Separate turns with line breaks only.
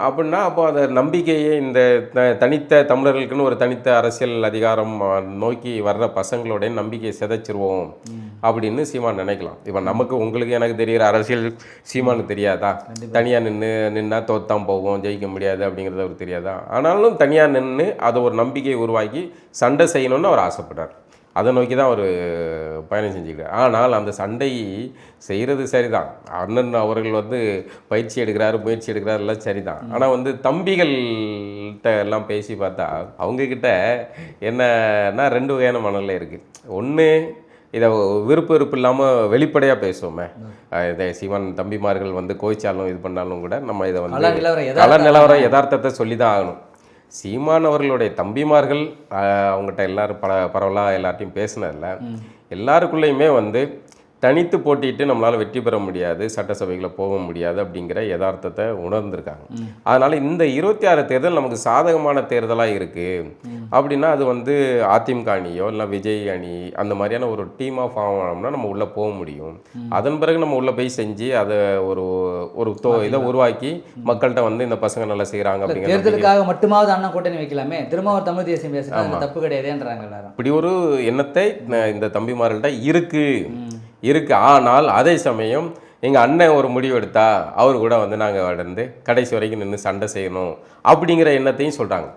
அப்படின்னா அப்போ அந்த நம்பிக்கையே இந்த தனித்த தமிழர்களுக்குன்னு ஒரு தனித்த அரசியல் அதிகாரம் நோக்கி வர்ற பசங்களுடைய நம்பிக்கையை சிதைச்சிருவோம் அப்படின்னு சீமான் நினைக்கலாம். இப்போ நமக்கு உங்களுக்கு எனக்கு தெரிகிற அரசியல் சீமானுக்கு தெரியாதா? தனியாக நின்னா தோத்தான் போகும், ஜெயிக்க முடியாது அப்படிங்கிறது அவருக்கு தெரியாதா? ஆனாலும் தனியாக நின்று அதை ஒரு நம்பிக்கையை உருவாக்கி சண்டை செய்யணும்னு அவர் ஆசைப்படுறார். அதை நோக்கி தான் அவர் பயணம் செஞ்சுக்கிறார். ஆனால் அந்த சண்டை செய்கிறது சரிதான். அண்ணன் அவர்கள் பயிற்சி எடுக்கிறாரு, முயற்சி எடுக்கிறாரு, எல்லாம் சரிதான். ஆனால் தம்பிகள்கிட்ட எல்லாம் பேசி பார்த்தா அவங்கக்கிட்ட என்னன்னா 2 வகையான மனநிலை இருக்குது. ஒன்று, இதை விருப்பு இல்லாமல் வெளிப்படையாக பேசுவோமே. இதை சீமான் தம்பிமார்கள் கோய்ச்சாலும் இது பண்ணாலும் கூட நம்ம இதை கள நிலவரம் யதார்த்தத்தை சொல்லி தான் ஆகணும். சீமான் அவர்களுடைய தம்பிமார்கள் அவங்ககிட்ட எல்லாரும் பரவலாக எல்லார்ட்டையும் பேசினதில்ல. எல்லாருக்குள்ளேயுமே தனித்து போட்டிட்டு நம்மளால் வெற்றி பெற முடியாது, சட்டசபைகளை போக முடியாது அப்படிங்கிற யதார்த்தத்தை உணர்ந்திருக்காங்க. அதனால் இந்த 26 தேர்தல் நமக்கு சாதகமான தேர்தலாக இருக்குது அப்படின்னா அது அதிமுக அணியோ இல்லை விஜய் அணி அந்த மாதிரியான ஒரு டீமாக ஃபார்ம் ஆனோம்னா நம்ம உள்ளே போக முடியும். அதன் பிறகு நம்ம உள்ளே போய் செஞ்சு அதை ஒரு இதை உருவாக்கி மக்கள்கிட்ட இந்த பசங்க நல்லா செய்கிறாங்க அப்படிங்கிற
தேர்தலுக்காக மட்டுமாவது அண்ணா கூட்டணி வைக்கலாமே, திரும்ப ஒரு தமிழ் தேசியம் பேசுகிறாங்க, தப்பு கிடையாதுன்றாங்க எல்லாரும்.
இப்படி ஒரு எண்ணத்தை இந்த தம்பிமார்கள்ட்ட இருக்கு. ஆனால் அதே சமயம் எங்கள் அண்ணன் ஒரு முடிவு எடுத்தா அவர் கூட நாங்கள் கடைசி வரைக்கும் நின்று சண்டை செய்யணும் அப்படிங்கிற எண்ணத்தையும் சொல்கிறாங்க.